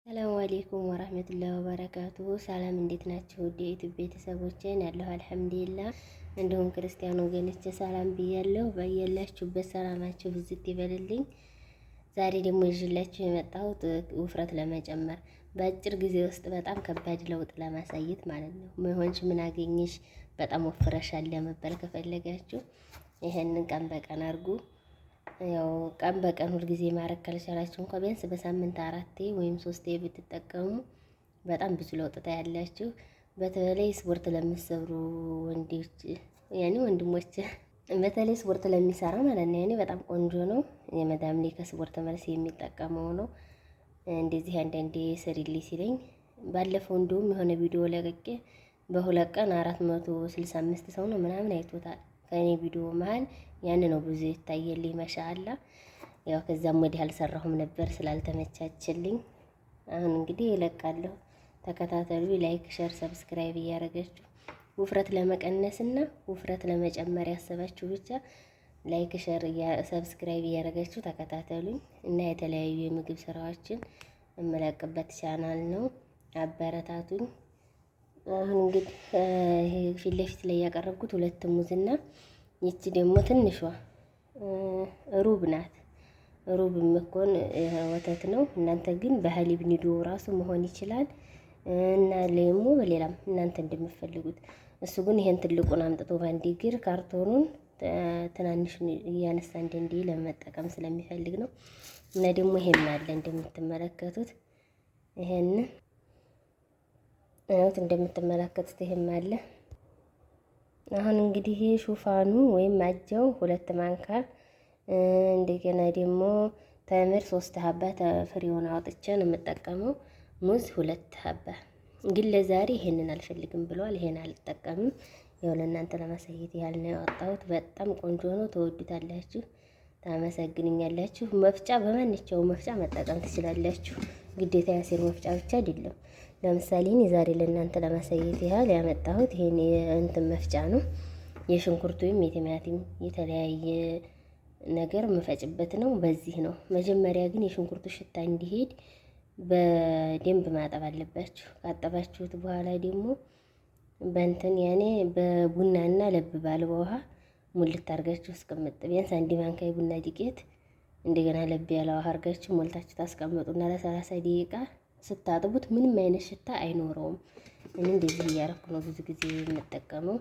ሰላም አለይኩም ወራህመቱላሂ ወበረካቱ። ሰላም እንዴት ናችሁ? ውድ የዩቲዩብ ቤተሰቦቼን ያለሁ አልሐምዱሊላህ። እንዲሁም ክርስቲያን ወገኖቼ ሰላም ብያለሁ። በያላችሁበት ሰላማችሁ ብዝት ይበልልኝ። ዛሬ ደግሞ ይዤላችሁ የመጣሁት ውፍረት ለመጨመር በአጭር ጊዜ ውስጥ በጣም ከባድ ለውጥ ለማሳየት ማለት ነው። ምን ምን አገኘሽ በጣም ወፍረሻል ለመባል ከፈለጋችሁ ይሄንን ቀን በቀን አድርጉ። ያው ቀን በቀን ሁልጊዜ ማድረግ ካልቻላችሁ እንኳን ቢያንስ በሳምንት 4 ወይም 3 ብትጠቀሙ በጣም ብዙ ለውጥ ታያላችሁ። በተለይ ስፖርት ለምትሰሩ ወንዶች ወንድሞች በተለይ ስፖርት ለሚሰራ ማለት ነው በጣም ቆንጆ ነው። የመዳም ላይ ከስፖርት መልስ የሚጠቀመው ነው። እንደዚህ አንዳንዴ ስሪልኝ ሲለኝ ባለፈው እንደውም የሆነ ቪዲዮ ለቅቄ በሁለት ቀን 465 ሰው ነው ምናምን አይቶታል። ከኔ ቪዲዮ መሀል ያን ነው ብዙ ይታየልኝ ማሻአላ። ያው ከዛም ወዲህ አልሰራሁም ነበር ስላልተመቻችልኝ። አሁን እንግዲህ እለቃለሁ። ተከታተሉ። ላይክ፣ ሼር፣ ሰብስክራይብ እያደረጋችሁ ውፍረት ለመቀነስና ውፍረት ለመጨመር ያሰባችሁ ብቻ ላይክ፣ ሼር፣ ሰብስክራይብ እያደረጋችሁ ተከታተሉኝ እና የተለያዩ የምግብ ስራዎችን እመለቅበት ቻናል ነው። አበረታቱኝ። አሁን እንግዲህ ይሄ ፊት ለፊት ላይ ያቀረብኩት 2 ሙዝና ይቺ ደግሞ ትንሿ ሩብ ናት። ሩብ የምትሆን ወተት ነው። እናንተ ግን በሀሊብ ኒዶ ራሱ መሆን ይችላል እና ለሞ በሌላም እናንተ እንደምትፈልጉት። እሱ ግን ይሄን ትልቁን አምጥቶ ባንዲ ግር ካርቶኑን ትናንሹን እያነሳ እንደ ለመጠቀም ስለሚፈልግ ነው። እና ደግሞ ይሄም አለ እንደምትመለከቱት ይሄን እንደምትመለከቱት ይሄም አለ። አሁን እንግዲህ ሹፋኑ ወይም አጃው 2 ማንካ እንደገና ደግሞ ተምር 3 ሀባ ፍሬውን አውጥቼ ነው የምጠቀመው። ሙዝ 2 ሀባ ግን ለዛሬ ይሄንን አልፈልግም ብለዋል። ይሄን አልጠቀምም። ያው ለእናንተ ለማሳየት ያህል ነው ያወጣሁት። በጣም ቆንጆ ነው። ተወዱታላችሁ፣ ታመሰግኑኛላችሁ። መፍጫ በማንኛውም መፍጫ መጠቀም ትችላላችሁ። ግዴታ ያሲር መፍጫ ብቻ አይደለም። ለምሳሌ እኔ ዛሬ ለእናንተ ለማሳየት ያህል ያመጣሁት ይሄን እንትን መፍጫ ነው። የሽንኩርት ወይም የቲማቲም የተለያየ ነገር መፈጭበት ነው። በዚህ ነው። መጀመሪያ ግን የሽንኩርቱ ሽታ እንዲሄድ በደንብ ማጠብ አለባችሁ። ካጠባችሁት በኋላ ደግሞ በእንትን በቡናና ለብ ባለ ውሃ ሙልት አድርጋችሁ አስቀምጥ። ቢያንስ 1 ማንካ ቡና ዱቄት እንደገና ለብ ያለ ውሃ አድርጋችሁ ሞልታችሁ ታስቀምጡና ለ30 ደቂቃ ስታጥቡት ምንም አይነት ሽታ አይኖረውም። እኔ እንደዚህ እያረኩ ነው ብዙ ጊዜ የምጠቀመው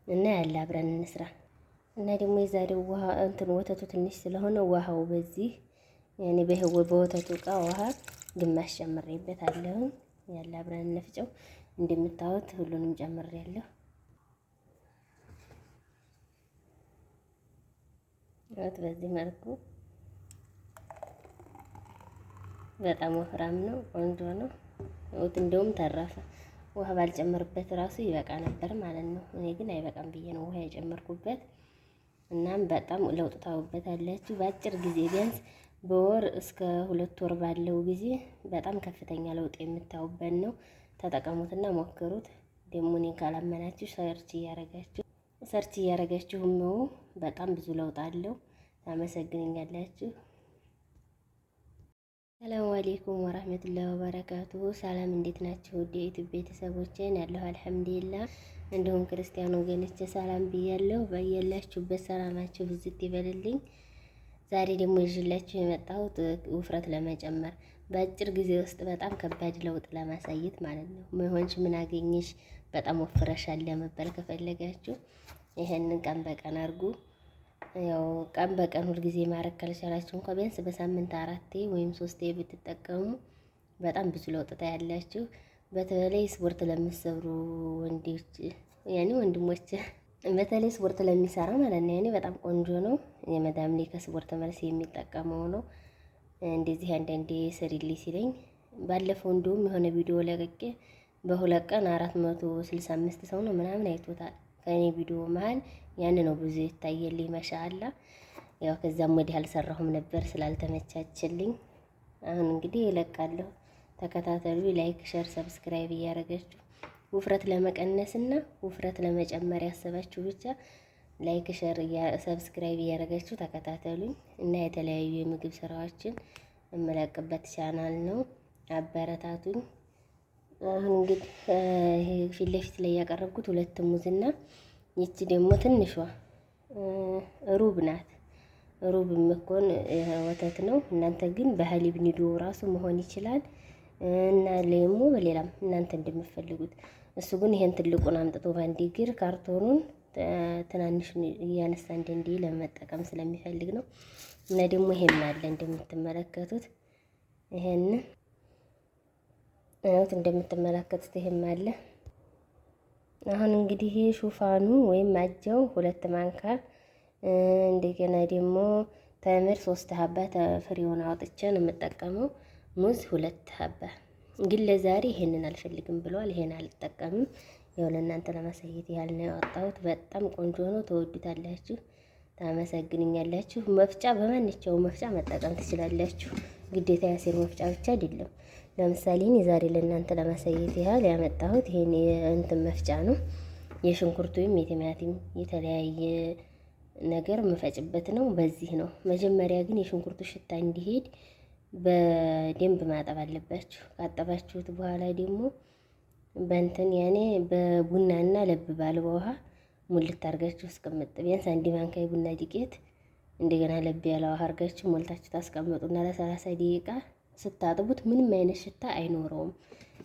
እና ያለ አብረን እንስራ። እና ደግሞ የዛሬው ውሃ እንትን ወተቱ ትንሽ ስለሆነ ውሃው በዚህ በወተቱ እቃ ውሃ ግማሽ ጨምሬበታለሁ። ያለ አብረን እንፍጨው። እንደምታዩት ሁሉንም ጨምሬያለሁ። በዚህ መልኩ በጣም ወፍራም ነው፣ ቆንጆ ነው። እንደውም ተረፈ። ውሃ ባልጨምርበት ራሱ ይበቃ ነበር ማለት ነው። እኔ ግን አይበቃም ብዬ ነው ውሃ የጨመርኩበት። እናም በጣም ለውጥ ታውበታላችሁ በአጭር ጊዜ ቢያንስ በወር እስከ 2 ወር ባለው ጊዜ በጣም ከፍተኛ ለውጥ የምታውበት ነው። ተጠቀሙትና ሞክሩት። ደግሞ እኔ ካላመናችሁ ሰርች እያረጋችሁ ነው። በጣም ብዙ ለውጥ አለው። ታመሰግኑኛላችሁ። ሰላም አለይኩም ወራህመቱላሂ ወበረካቱ። ሰላም እንዴት ናችሁ? ውድ የዩቲዩብ ቤተሰቦቼን ያለሁ አልሐምዱሊላህ። እንዲሁም ክርስቲያን ወገኖቼ ሰላም ብያለሁ። በያላችሁበት ሰላማችሁ ብዝት ይበልልኝ። ዛሬ ደግሞ ይዤላችሁ የመጣሁት ውፍረት ለመጨመር በአጭር ጊዜ ውስጥ በጣም ከባድ ለውጥ ለማሳየት ማለት ነው። ምን አገኘሽ በጣም ወፍረሻል ለመባል ከፈለጋችሁ ይሄንን ቀን በቀን አድርጉ። ያው ቀን በቀን ሁልጊዜ ማድረግ ካልቻላችሁ እንኳን ቢያንስ በሳምንት 4 ወይም 3 ብትጠቀሙ በጣም ብዙ ለውጥ ታያላችሁ። በተለይ ስፖርት ለምትሰሩ ወንዶች ወንድሞች በተለይ ስፖርት ለሚሰራ ማለት ነው በጣም ቆንጆ ነው። የመዳም ላይ ከስፖርት መልስ የሚጠቀመው ነው። እንደዚህ አንዳንዴ ስሪልኝ ሲለኝ ባለፈው እንደውም የሆነ ቪዲዮ ለቅቄ በሁለት ቀን 465 ሰው ነው ምናምን አይቶታል። ከኔ ቪዲዮ መሀል ያን ነው ብዙ ይታየልኝ ማሻአላ። ያው ከዛም ወዲህ አልሰራሁም ነበር ስላልተመቻችልኝ። አሁን እንግዲህ እለቃለሁ። ተከታተሉ። ላይክ፣ ሼር፣ ሰብስክራይብ እያደረጋችሁ ውፍረት ለመቀነስና ውፍረት ለመጨመር ያሰባችሁ ብቻ ላይክ፣ ሼር፣ ሰብስክራይብ እያደረጋችሁ ተከታተሉኝ እና የተለያዩ የምግብ ስራዎችን እመለቅበት ቻናል ነው። አበረታቱኝ። አሁን እንግዲህ ይሄ ፊት ለፊት ላይ ያቀረብኩት 2 ሙዝና ይቺ ደግሞ ትንሿ ሩብ ናት። ሩብ የምኮን ወተት ነው። እናንተ ግን በሀሊብ ኒዶ ራሱ መሆን ይችላል እና ሌሞ በሌላም እናንተ እንደምትፈልጉት። እሱ ግን ይሄን ትልቁን አምጥቶ ባንድ እግር ካርቶኑን ትናንሽ እያነሳ እንዲህ ለመጠቀም ስለሚፈልግ ነው። እና ደግሞ ይሄም አለ እንደምትመለከቱት ይሄን እንደምትመለከቱት ይሄም አለ። አሁን እንግዲህ ይሄ ሹፋኑ ወይም አጃው 2 ማንካ እንደገና ደግሞ ተምር 3 ሀባ ፍሬውን አውጥቼ ነው የምጠቀመው። ሙዝ 2 ሀባ ግን ለዛሬ ይሄንን አልፈልግም ብለዋል። ይሄን አልጠቀምም። ያው ለእናንተ ለማሳየት ያህል ነው ያወጣሁት። በጣም ቆንጆ ነው። ተወዱታላችሁ፣ ታመሰግኑኛላችሁ። መፍጫ በማንኛውም መፍጫ መጠቀም ትችላላችሁ። ግዴታ ያሴር መፍጫ ብቻ አይደለም። ለምሳሌ እኔ ዛሬ ለእናንተ ለማሳየት ያህል ያመጣሁት ይሄን የእንትን መፍጫ ነው። የሽንኩርት ወይም የቲማቲም የተለያየ ነገር መፈጭበት ነው። በዚህ ነው። መጀመሪያ ግን የሽንኩርቱ ሽታ እንዲሄድ በደንብ ማጠብ አለባችሁ። ካጠባችሁት በኋላ ደግሞ በእንትን ያኔ በቡናና ለብ ባለ ውሃ ሙልት አድርጋችሁ አስቀምጥ። ቢያንስ 1 ማንካ የቡና ዱቄት እንደገና ለብ ያለ ውሃ አድርጋችሁ ሞልታችሁ ታስቀምጡና ለ30 ደቂቃ ስታጥቡት ምንም አይነት ሽታ አይኖረውም።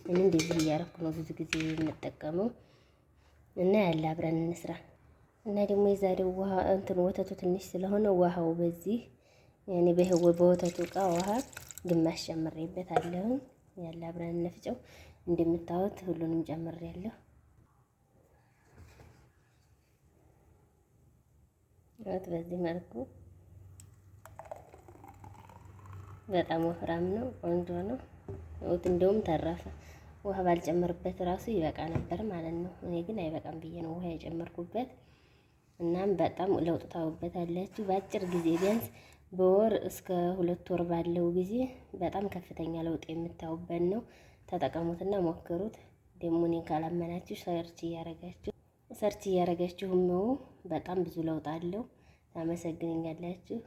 እኔ እንደዚህ እያረኩ ነው ብዙ ጊዜ የምጠቀመው እና ያለ አብረን እንስራ። እና ደግሞ የዛሬው ውሃ እንትን ወተቱ ትንሽ ስለሆነ ውሃው በዚህ ያኔ በወተቱ እቃ ውሃ ግማሽ ጨምሬበታለሁ። ያለ አብረን እንፍጨው። እንደምታዩት ሁሉንም ጨምሬያለሁ። በዚህ መልኩ በጣም ወፍራም ነው፣ ቆንጆ ነው። እንደውም ተረፈ። ውሃ ባልጨምርበት ራሱ ይበቃ ነበር ማለት ነው። እኔ ግን አይበቃም ብዬ ነው ውሃ የጨመርኩበት። እናም በጣም ለውጥ ታዩበታላችሁ በአጭር ጊዜ። ቢያንስ በወር እስከ 2 ወር ባለው ጊዜ በጣም ከፍተኛ ለውጥ የምታዩበት ነው። ተጠቀሙትና ሞክሩት። ደግሞ እኔን ካላመናችሁ ሰርች እያረጋችሁም ነው። በጣም ብዙ ለውጥ አለው። ታመሰግኑኛላችሁ።